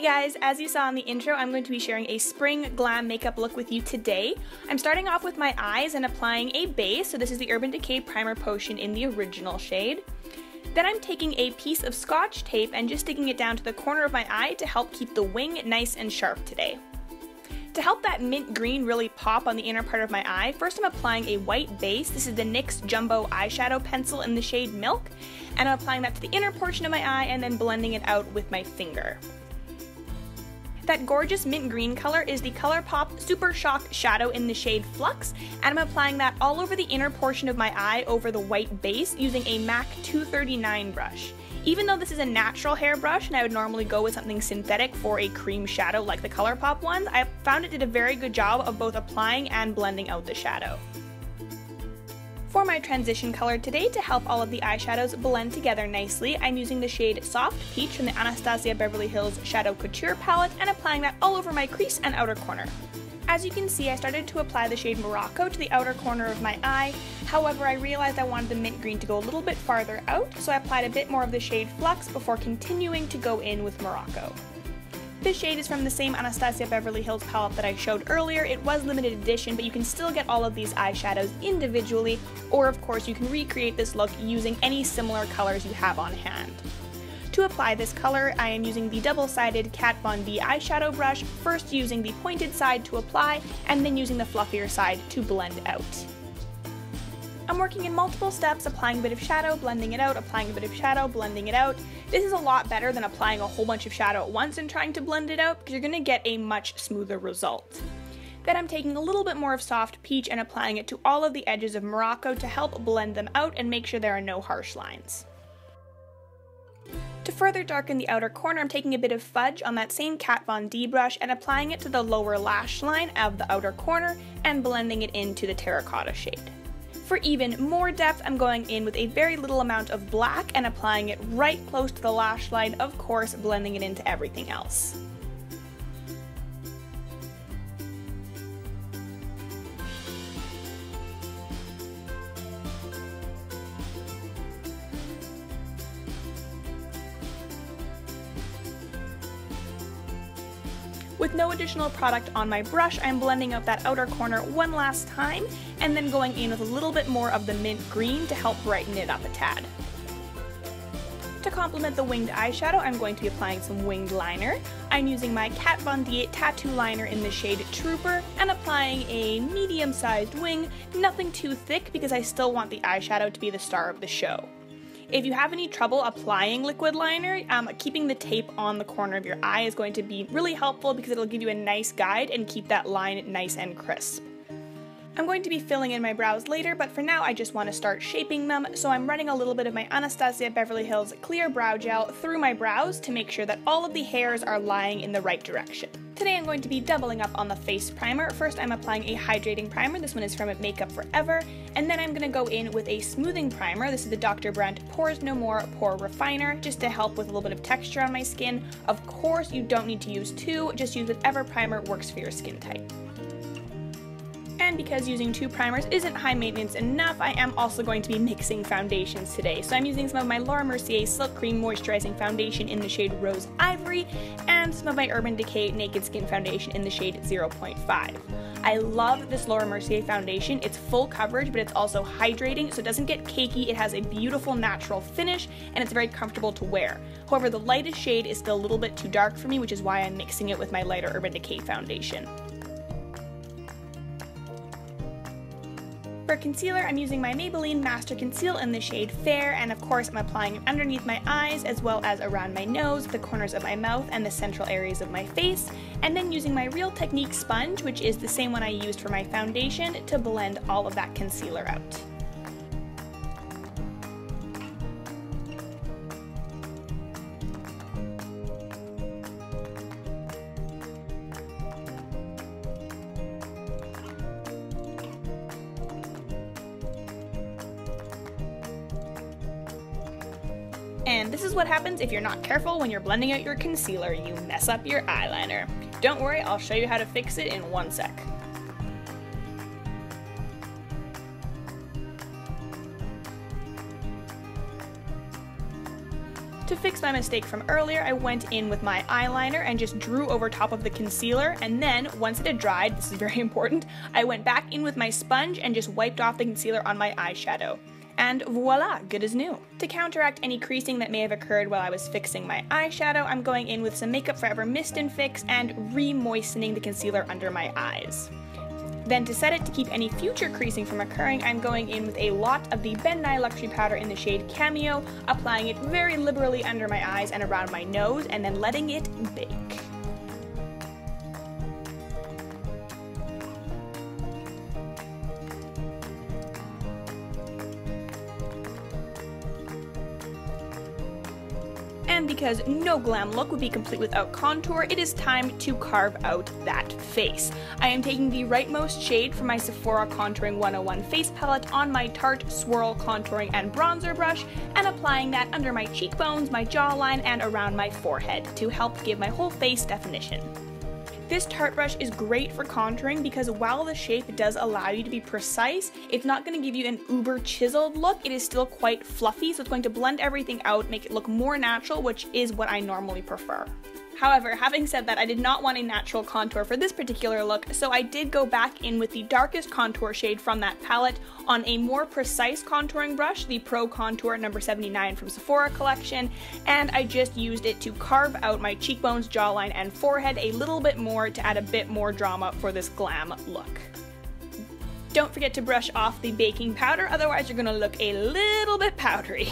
guys, as you saw in the intro, I'm going to be sharing a spring glam makeup look with you today. I'm starting off with my eyes and applying a base, so this is the Urban Decay Primer Potion in the original shade. Then I'm taking a piece of Scotch tape and just sticking it down to the corner of my eye to help keep the wing nice and sharp today. To help that mint green really pop on the inner part of my eye, first I'm applying a white base. This is the NYX Jumbo Eyeshadow Pencil in the shade Milk, and I'm applying that to the inner portion of my eye and then blending it out with my finger. That gorgeous mint green color is the ColourPop Super Shock Shadow in the shade Flux, and I'm applying that all over the inner portion of my eye over the white base using a MAC 239 brush. Even though this is a natural hair brush and I would normally go with something synthetic for a cream shadow like the ColourPop ones, I found it did a very good job of both applying and blending out the shadow. For my transition color today, to help all of the eyeshadows blend together nicely, I'm using the shade Soft Peach from the Anastasia Beverly Hills Shadow Couture palette and applying that all over my crease and outer corner. As you can see, I started to apply the shade Morocco to the outer corner of my eye. However, I realized I wanted the mint green to go a little bit farther out, so I applied a bit more of the shade Flux before continuing to go in with Morocco. This shade is from the same Anastasia Beverly Hills palette that I showed earlier. It was limited edition, but you can still get all of these eyeshadows individually, or of course you can recreate this look using any similar colors you have on hand. To apply this color, I am using the double-sided Kat Von D eyeshadow brush, first using the pointed side to apply, and then using the fluffier side to blend out. I'm working in multiple steps, applying a bit of shadow, blending it out, applying a bit of shadow, blending it out. This is a lot better than applying a whole bunch of shadow at once and trying to blend it out, because you're going to get a much smoother result. Then I'm taking a little bit more of Soft Peach and applying it to all of the edges of Morocco to help blend them out and make sure there are no harsh lines. To further darken the outer corner, I'm taking a bit of Fudge on that same Kat Von D brush and applying it to the lower lash line of the outer corner and blending it into the Terracotta shade. For even more depth, I'm going in with a very little amount of black and applying it right close to the lash line, of course blending it into everything else. With no additional product on my brush, I'm blending out that outer corner one last time, and then going in with a little bit more of the mint green to help brighten it up a tad. To complement the winged eyeshadow, I'm going to be applying some winged liner. I'm using my Kat Von D tattoo liner in the shade Trooper and applying a medium-sized wing, nothing too thick because I still want the eyeshadow to be the star of the show. If you have any trouble applying liquid liner, keeping the tape on the corner of your eye is going to be really helpful because it'll give you a nice guide and keep that line nice and crisp. I'm going to be filling in my brows later, but for now I just want to start shaping them, so I'm running a little bit of my Anastasia Beverly Hills Clear Brow Gel through my brows to make sure that all of the hairs are lying in the right direction. Today I'm going to be doubling up on the face primer. First I'm applying a hydrating primer, this one is from Makeup Forever, and then I'm going to go in with a smoothing primer. This is the Dr. Brandt Pores No More Pore Refiner, just to help with a little bit of texture on my skin. Of course you don't need to use two, just use whatever primer works for your skin type. And because using two primers isn't high maintenance enough, I am also going to be mixing foundations today. So I'm using some of my Laura Mercier Silk Cream Moisturizing Foundation in the shade Rose Ivory, and some of my Urban Decay Naked Skin Foundation in the shade 0.5. I love this Laura Mercier foundation. It's full coverage, but it's also hydrating, so it doesn't get cakey. It has a beautiful natural finish, and it's very comfortable to wear. However, the lightest shade is still a little bit too dark for me, which is why I'm mixing it with my lighter Urban Decay foundation. For concealer, I'm using my Maybelline Master Conceal in the shade Fair, and of course I'm applying it underneath my eyes as well as around my nose, the corners of my mouth, and the central areas of my face, and then using my Real Technique sponge, which is the same one I used for my foundation, to blend all of that concealer out. And this is what happens if you're not careful when you're blending out your concealer. You mess up your eyeliner. Don't worry, I'll show you how to fix it in one sec. To fix my mistake from earlier, I went in with my eyeliner and just drew over top of the concealer, and then, once it had dried, this is very important, I went back in with my sponge and just wiped off the concealer on my eyeshadow. And voila, good as new. To counteract any creasing that may have occurred while I was fixing my eyeshadow, I'm going in with some Makeup Forever Mist and Fix and re-moistening the concealer under my eyes. Then to set it to keep any future creasing from occurring, I'm going in with a lot of the Ben Nye Luxury Powder in the shade Cameo, applying it very liberally under my eyes and around my nose, and then letting it bake. And because no glam look would be complete without contour, it is time to carve out that face. I am taking the rightmost shade from my Sephora Contouring 101 face palette on my Tarte Swirl Contouring and Bronzer brush and applying that under my cheekbones, my jawline, and around my forehead to help give my whole face definition. This Tarte brush is great for contouring because while the shape does allow you to be precise, it's not going to give you an uber chiseled look. It is still quite fluffy, so it's going to blend everything out, make it look more natural, which is what I normally prefer. However, having said that, I did not want a natural contour for this particular look, so I did go back in with the darkest contour shade from that palette on a more precise contouring brush, the Pro Contour number 79 from Sephora collection, and I just used it to carve out my cheekbones, jawline, and forehead a little bit more to add a bit more drama for this glam look. Don't forget to brush off the baking powder, otherwise you're going to look a little bit powdery.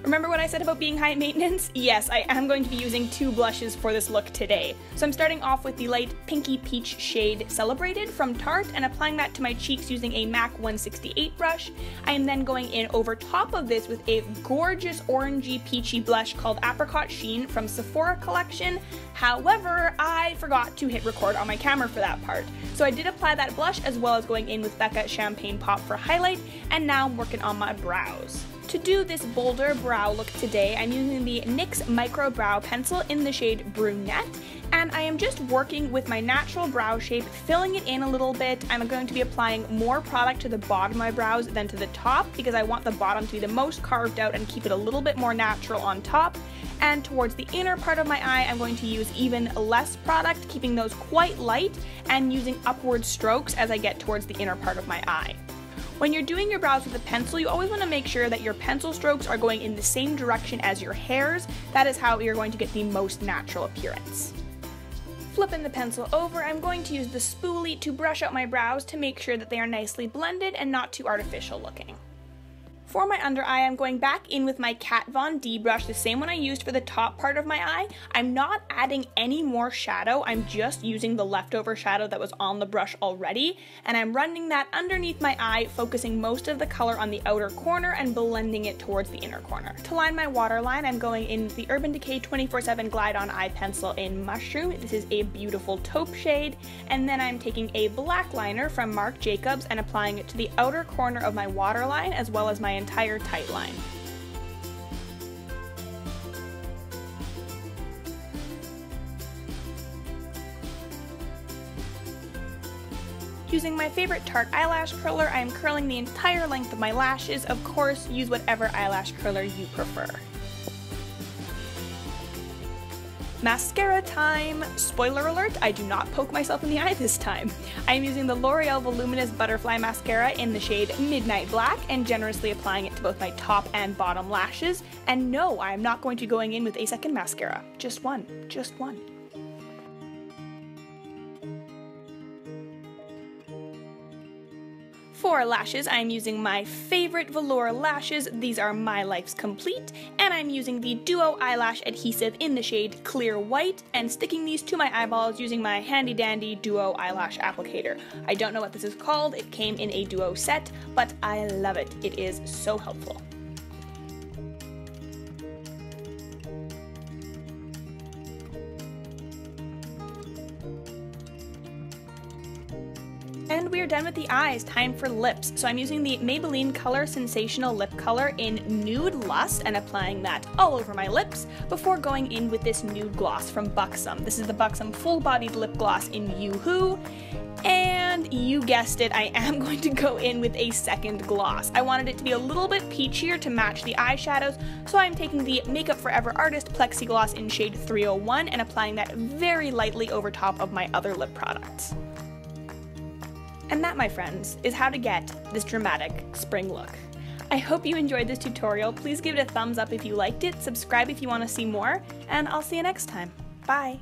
Remember what I said about being high maintenance? Yes, I am going to be using two blushes for this look today. So I'm starting off with the light pinky peach shade Celebrated from Tarte and applying that to my cheeks using a MAC 168 brush. I am then going in over top of this with a gorgeous orangey peachy blush called Apricot Sheen from Sephora collection. However, I forgot to hit record on my camera for that part. So I did apply that blush as well as going in with BECCA Champagne Pop for highlight, and now I'm working on my brows. To do this bolder brow look today, I'm using the NYX Micro Brow Pencil in the shade Brunette, and I am just working with my natural brow shape, filling it in a little bit. I'm going to be applying more product to the bottom of my brows than to the top because I want the bottom to be the most carved out and keep it a little bit more natural on top. And towards the inner part of my eye, I'm going to use even less product, keeping those quite light and using upward strokes as I get towards the inner part of my eye. When you're doing your brows with a pencil, you always want to make sure that your pencil strokes are going in the same direction as your hairs. That is how you're going to get the most natural appearance. Flipping the pencil over, I'm going to use the spoolie to brush out my brows to make sure that they are nicely blended and not too artificial looking. For my under eye, I'm going back in with my Kat Von D brush, the same one I used for the top part of my eye. I'm not adding any more shadow, I'm just using the leftover shadow that was on the brush already, and I'm running that underneath my eye, focusing most of the color on the outer corner and blending it towards the inner corner. To line my waterline, I'm going in with the Urban Decay 24/7 Glide On Eye Pencil in Mushroom. This is a beautiful taupe shade, and then I'm taking a black liner from Marc Jacobs and applying it to the outer corner of my waterline as well as my entire tight line. Using my favorite Tarte eyelash curler, I am curling the entire length of my lashes. Of course, use whatever eyelash curler you prefer. Mascara time! Spoiler alert, I do not poke myself in the eye this time. I am using the L'Oreal Voluminous Butterfly Mascara in the shade Midnight Black and generously applying it to both my top and bottom lashes. And no, I am not going to be going in with a second mascara. Just one. Just one. For lashes, I'm using my favorite velour lashes. These are My Life's Complete, and I'm using the Duo Eyelash Adhesive in the shade Clear White, and sticking these to my eyeballs using my handy dandy Duo Eyelash Applicator. I don't know what this is called, it came in a Duo set, but I love it. It is so helpful. And we are done with the eyes, time for lips. So I'm using the Maybelline Color Sensational Lip Color in Nude Lust and applying that all over my lips before going in with this nude gloss from Buxom. This is the Buxom Full Bodied Lip Gloss in Yoo-Hoo. And you guessed it, I am going to go in with a second gloss. I wanted it to be a little bit peachier to match the eyeshadows, so I'm taking the Makeup Forever Artist Plexi Gloss in shade 301 and applying that very lightly over top of my other lip products. And that, my friends, is how to get this dramatic spring look. I hope you enjoyed this tutorial. Please give it a thumbs up if you liked it, subscribe if you want to see more, and I'll see you next time. Bye!